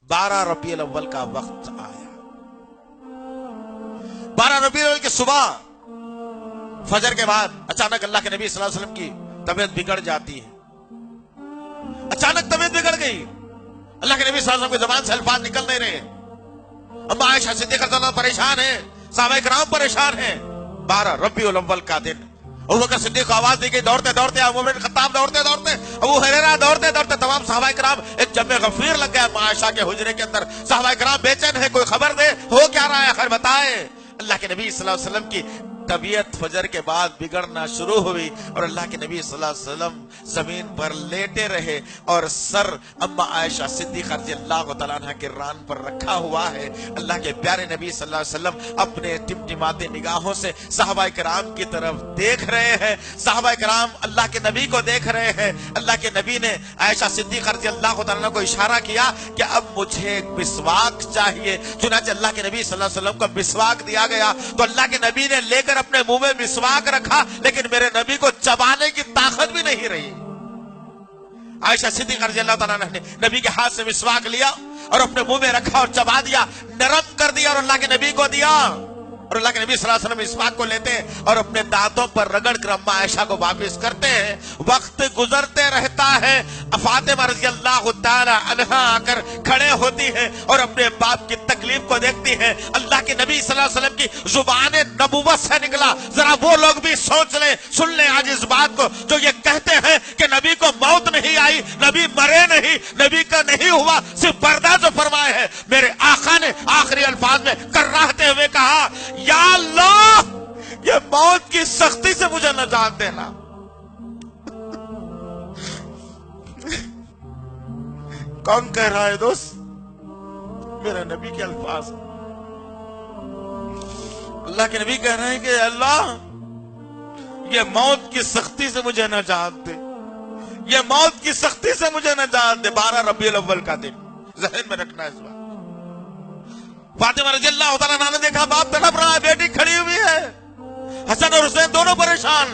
12 रबी अव्वल का वक्त आया। 12 रबी अव्वल की सुबह फजर के बाद अचानक अल्लाह के नबी सल्लल्लाहु अलैहि वसल्लम की तबीयत बिगड़ जाती है। अचानक तबीयत बिगड़ गई। अल्लाह के नबी सल्लल्लाहु अलैहि वसल्लम की जुबान से अल्फाज निकल नहीं रहे। अम्मा आयशा सिद्दीक़ा रज़ियल्लाहु अन्हा परेशान है, सहाबाए किराम परेशान है। 12 रबीउल अव्वल का दिन अबू बकर सिद्दीक़ को आवाज दी गई, दौड़ते दौड़ते उमर बिन खत्ताब दौड़ते दौड़ते, अबू हुरैरा दौड़ते दौड़ते, तमाम सहाबाए किराम एक जम्मे गफीर लग गया अम्मा आयशा के हुजरे के अंदर। सहाबाए किराम बेचैन है, कोई खबर दे, हो क्या रहा है, खैर बताए। अल्लाह के नबी सल्लल्लाहु अलैहि वसल्लम की तबीयत फजर के बाद बिगड़ना शुरू हुई और अल्लाह के नबी सल्लल्लाहु अलैहि वसल्लम जमीन पर लेटे रहे और सर अम्मा आयशा सिद्दीक़ा रज़ियल्लाहु तआला अन्हा के रान पर रखा हुआ है। अल्लाह के प्यारे नबी सल्लल्लाहु अलैहि वसल्लम अपने टिमटिमाते निगाहों से सहाबाए किराम की तरफ देख रहे हैं। सहाबाए किराम अल्लाह के नबी को देख रहे हैं। अल्लाह के नबी ने आयशा सिद्दीक़ा रज़ियल्लाहु तआला अन्हा को इशारा किया कि अब मुझे एक मिसवाक चाहिए। चुनांचे अल्लाह के नबी सल्लल्लाहु अलैहि वसल्लम को मिसवाक दिया गया तो अल्लाह के नबी ने लेकर अपने मुंह में मिसवाक रखा, लेकिन मेरे नबी को चबाने की ताकत भी नहीं रही। आयशा सिद्दीक़ा रज़ियल्लाहु तआला अन्हा ने नबी के हाथ से मिसवाक लिया और अपने मुंह में रखा और चबा दिया, नरम कर दिया और अल्लाह के नबी को दिया। और अल्लाह के नबी सल्लल्लाहु अलैहि वसल्लम मिसवाक को लेते हैं और अपने दांतों पर रगड़ कर अम्मा आयशा को वापस करते हैं। वक्त गुजरते रहता है। फातिमा रज़ियल्लाहु तआला अन्हा आकर खड़े होती हैं और अपने बाप की तकलीफ को देखती हैं। अल्लाह के नबी सल्लल्लाहु अलैहि वसल्लम की जुबान नबुव्वत से निकला। जरा वो लोग भी सोच लें, सुन लें आज इस बात को, जो ये कहते हैं कि नबी को मौत नहीं आई, नबी मरे नहीं, नबी का नहीं हुआ, सिर्फ पर्दा जो फरमाए है। मेरे आका ने आखिरी अल्फाज में कर्राहते हुए कहा, या अल्लाह ये मौत की सख्ती से मुझे नजात देना। कौन कह रहा है दोस्त? मेरे नबी के अल्फाज। अल्लाह के नबी कह रहे हैं कि अल्लाह ये मौत की सख्ती से मुझे नजात दे, ये मौत की सख्ती से मुझे नजात दे। 12 रबीउल अव्वल का दिन ज़हन में रखना है इस बात। फातिमा रज़ियल्लाहु तआला अन्हा ने देखा बाप तड़प रहा है, बेटी खड़ी हुई है, हसन और हुसैन दोनों परेशान।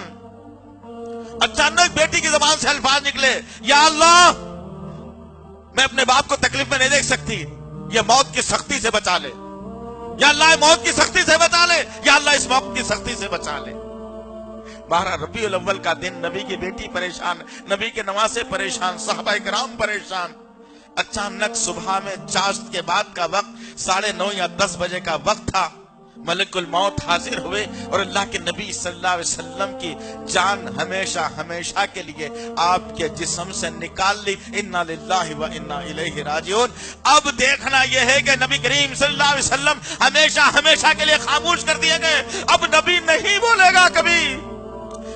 अचानक बेटी की जुबान से अल्फाज निकले, या अल्लाह मैं अपने बाप को तकलीफ में नहीं देख सकती, ये मौत की सख्ती से बचा ले। या अल्लाह मौत की सख्ती से बचा ले, या अल्लाह इस मौत की सख्ती से बचा ले। 12 रबीउल अव्वल का दिन, नबी की बेटी परेशान, नबी के नवासे परेशान, सहाबाए किराम परेशान। अचानक सुबह में चाश्त के बाद का वक्त 9:30 या 10 बजे का वक्त था। मलकुल मौत हाजिर हुए और अल्लाह के नबी सल्लल्लाहु अलैहि वसल्लम की जान हमेशा हमेशा के लिए आपके जिस्म से निकाल ली। इन्ना लिल्लाहि व इन्ना इलैहि राजिऊन। अब देखना यह है कि नबी करीम सल्लल्लाहु अलैहि वसल्लम हमेशा हमेशा के लिए खामोश कर दिए गए। अब नबी नहीं बोलेगा कभी।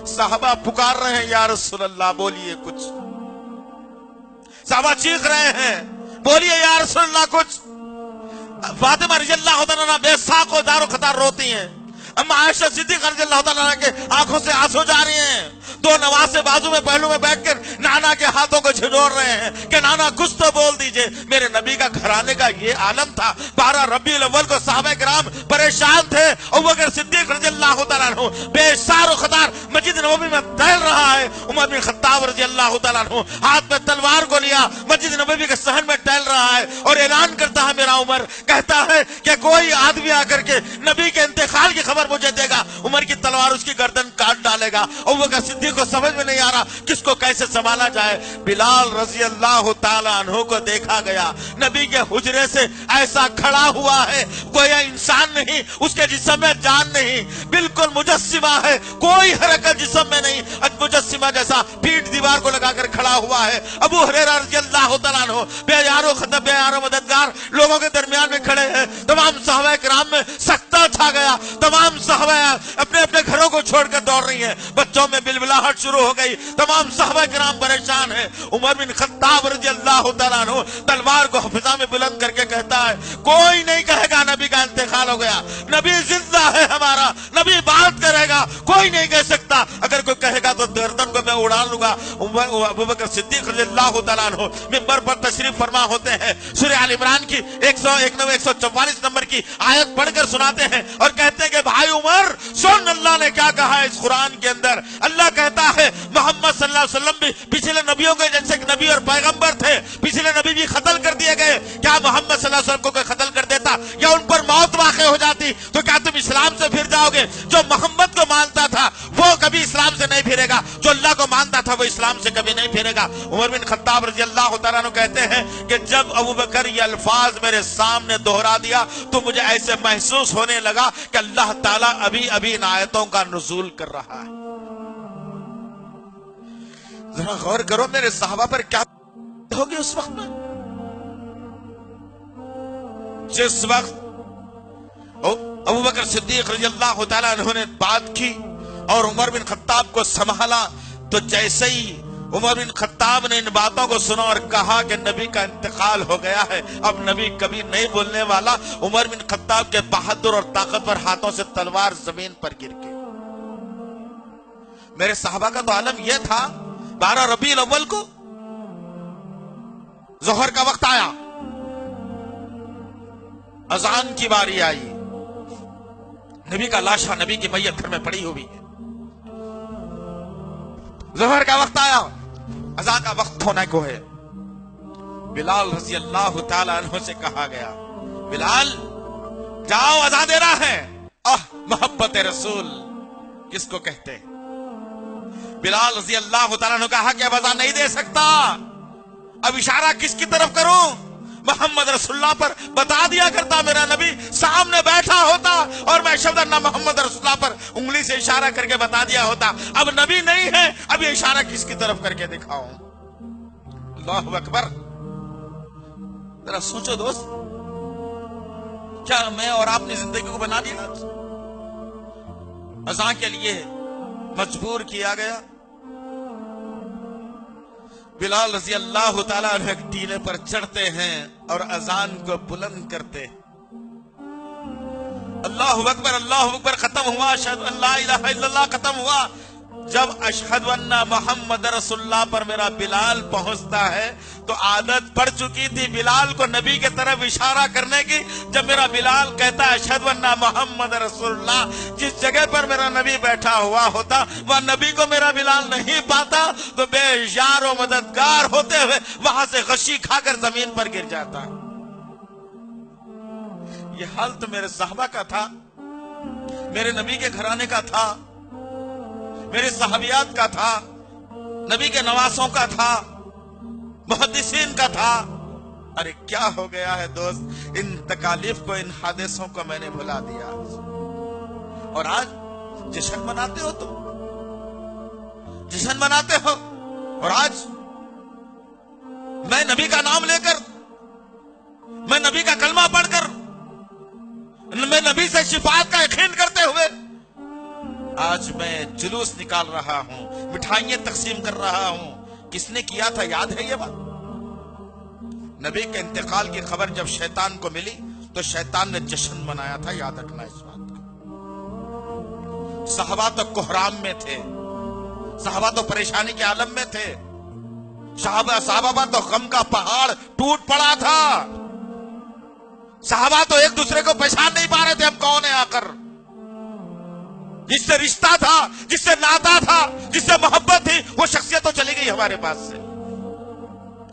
साहबा पुकार रहे हैं, या रसूल अल्लाह बोलिए कुछ। साहबा चीख रहे हैं, बोलिए या रसूल अल्लाह कुछ। फातिमा रज़ियल्लाहु तआला अन्हा बेसाख और दारो खतार रोती हैं। अम्मा आयशा सिद्दीक़ा रज़ियल्लाहु तआला अन्हा के आंखों से आंसू जा रहे हैं। दो नवासे बाजू में पहलू में बैठकर नाना के हाथों को झिझोड़ रहे हैं कि नाना कुछ तो बोल दीजिए। मेरे नबी का घराने का ये आलम था। 12 रबीउल अव्वल को सहाबाए किराम परेशान थे। अबू बकर सिद्दीक़ रज़ियल्लाहु तआला अन्हु बेसार खतार मस्जिद नबवी में टहल रहा है। उमर बिन खत्ताब रज़ियल्लाहु तआला अन्हु हाथ में तलवार को लिया मस्जिद नबवी के सहन में टहल रहा है और ऐलान करता है, मेरा उमर कहता है कि कोई आदमी आकर के नबी के इंतकाल की खबर मुझे देगा, उमर की तलवार उसकी गर्दन काट डालेगा। अबू बकर सिद्दीक़ को समझ में नहीं आ रहा किसको कैसे संभाला जाए। बिलाल रज़ियल्लाहु तआला अन्हु को देखा गया, नबी के हुजरे से ऐसा खड़ा हुआ है, कोई इंसान नहीं, उसके जिस्म में जान नहीं, बिल्कुल मुजस्सिमा है, कोई हरकत जिस्म में नहीं, मुजस्सिमा जैसा पीठ दीवार को लगाकर खड़ा हुआ है। अबू हुरैरा रज़ियल्लाहु तआला अन्हु बेयारो खतब बेयारो मददगार लोगों के दरमियान में खड़े हैं। तमाम सहाबाए किराम में सकता छा गया। तमाम सहाबा अपने अपने घरों को छोड़कर दौड़ रही हैं। बच्चों में बिलबिलाहट शुरू हो गई। तमाम सहाबा किराम परेशान हैं। उमर बिन खत्ताब रज़ियल्लाहु तआला अन्हु तलवार को फिजा में बुलंद करके कहता है, कोई नहीं कहेगा नबी का इंतकाल हो गया, नबी जिंदा है हमारा, नबी बात कर रहेगा, कोई नहीं कह सकता। अगर कोई कहेगा तो गर्दन को मैं उड़ा लूंगा। अबू बकर सिद्दीक रज़ियल्लाहु तआला अन्हु मिंबर पर तशरीफ फरमा होते हैं, सूरह आल इमरान की 144 नंबर की आयत पढ़कर सुनाते हैं और कहते हैं कि भाई उमर सुन, अल्लाह ने क्या कहा है इस कुरान के अंदर। अल्लाह कहता है मोहम्मद सल्लल्लाहु अलैहि वसल्लम भी पिछले नबियों के जैसे नबी और पैगंबर थे, पिछले नबी भी कत्ल कर दिए गए। क्या मोहम्मद सल्लल्लाहु अलैहि वसल्लम को कोई कत्ल कर देता या उन पर मौत वाक़ हो जाती तो क्या तुम इस्लाम से फिर जाओगे? जो मोहम्मद को मानता था वो कभी इस्लाम से नहीं फिरेगा, जो अल्लाह को मानता था वो इस्लाम से कभी नहीं फिरेगा। उमर बिन खत्ताब रज़ियल्लाहु तआला अन्हु कहते हैं कि जब अबू बकर ये अल्फाज मेरे सामने दोहरा दिया तो मुझे ऐसे महसूस होने लगा कि अल्लाह ताला अभी अभी इन आयतों का नुज़ूल कर रहा है। जरा गौर करो मेरे सहाबा पर क्या होगी उस वक्त में। जिस वक्त अबू बकर सिद्दीक रज़ियल्लाहु तआला अन्हु ने बात की और उमर बिन खत्ताब को संभाला, तो जैसे ही उमर बिन खत्ताब ने इन बातों को सुना और कहा कि नबी का इंतकाल हो गया है, अब नबी कभी नहीं बोलने वाला, उमर बिन खत्ताब के बहादुर और ताकतवर हाथों से तलवार जमीन पर गिर गई। मेरे साहबा का तो आलम यह था, 12 रबीउल अव्वल को जोहर का वक्त आया, अजान की बारी आई, नबी का लाशा, नबी की मैयत घर में पड़ी हुई है। जोहर का वक्त आया, अज़ान का वक्त होने को है। बिलाल रज़ियल्लाहु तआला अन्हु से कहा गया, बिलाल जाओ अज़ान देना है। मोहब्बत रसूल किसको कहते हैं? बिलाल रज़ियल्लाहु तआला अन्हु कहा कि अब अज़ान नहीं दे सकता, अब इशारा किसकी तरफ करूं? मोहम्मद रसूलुल्लाह पर बता दिया करता, मेरा नबी सामने बैठा होता और मैं शब्द अन्ना मोहम्मद रसूलुल्लाह पर उंगली से इशारा करके बता दिया होता। अब नबी नहीं है, अब ये इशारा किसकी तरफ करके दिखाऊं? अल्लाहु अकबर। जरा सोचो दोस्त, क्या मैं और आपने जिंदगी को बना दिया? अज़ान के लिए मजबूर किया गया। बिलाल रज़ियल्लाहु तआला अन्हु एक टीले पर चढ़ते हैं और अजान को बुलंद करते हैं। अल्लाहु अकबर खत्म हुआ, अशहदु अल्ला इलाहा इल्लल्लाह खत्म हुआ। जब अशहदु अन्ना मोहम्मद रसूलुल्लाह पर मेरा बिलाल पहुंचता है तो आदत पड़ चुकी थी बिलाल को नबी के तरफ इशारा करने की। जब मेरा बिलाल कहता है अशहदु अन्ना मोहम्मद रसूलुल्लाह, जिस जगह पर मेरा नबी बैठा हुआ होता वह नबी को मेरा बिलाल नहीं पाता तो बेयार और मददगार होते हुए वहां से गशी खाकर जमीन पर गिर जाता। ये हाल तो मेरे साहबा का था, मेरे नबी के घराने का था, मेरे सहाबियात का था, नबी के नवासों का था, मुहद्दिसीन का था। अरे क्या हो गया है दोस्त, इन तकालीफ को, इन हादिसों को मैंने भुला दिया और आज जश्न मनाते हो, तुम जश्न मनाते हो। और आज मैं नबी का नाम लेकर, मैं नबी का कलमा पढ़कर, मैं नबी से शिफाअत का यकीन करते हुए आज मैं जुलूस निकाल रहा हूं, मिठाइयां तकसीम कर रहा हूं। किसने किया था, याद है ये बात? नबी के इंतकाल की खबर जब शैतान को मिली तो शैतान ने जश्न मनाया था, याद रखना इस बात को। सहाबा तो कोहराम में थे, सहाबा तो परेशानी के आलम में थे, सहाबा तो गम का पहाड़ टूट पड़ा था। सहाबा तो एक दूसरे को पहचान नहीं पा रहे थे, हम कौन है आकर। जिससे रिश्ता था, जिससे नाता था, जिससे मोहब्बत थी, वो शख्सियत तो चली गई हमारे पास से।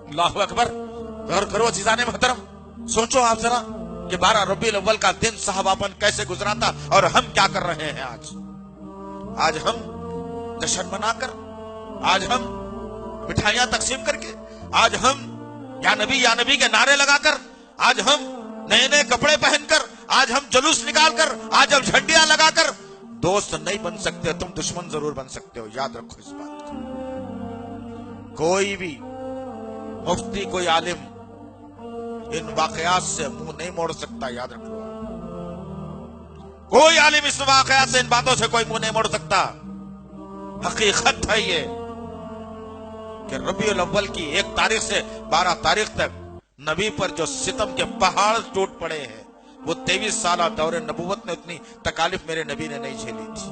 अल्लाहु अकबर। गौर करो अज़ीज़ान मोहतरम, सोचो आप जरा कि 12 रबीउल अव्वल का दिन सहाबापन कैसे गुजरा था और हम क्या कर रहे हैं आज। आज हम जश्न मनाकर, आज हम मिठाइयां तकसीम करके, आज हम या नबी के नारे लगाकर, आज हम नए नए कपड़े पहनकर, आज हम जुलूस निकालकर, आज हम झंडियां लगाकर दोस्त नहीं बन सकते, तुम दुश्मन जरूर बन सकते हो, याद रखो इस बात को। कोई भी मुफ्ती, कोई आलिम इन वाकयात से मुंह नहीं मोड़ सकता, याद रखो। कोई आलिम इस वाकयात से, इन बातों से कोई मुंह नहीं मोड़ सकता। हकीकत है ये कि रबीउल अव्वल की 1 तारीख से 12 तारीख तक नबी पर जो सितम के पहाड़ टूट पड़े हैं, वो 23 साल दौरे नबूवत में उतनी तकालीफ मेरे नबी ने नहीं झेली थी।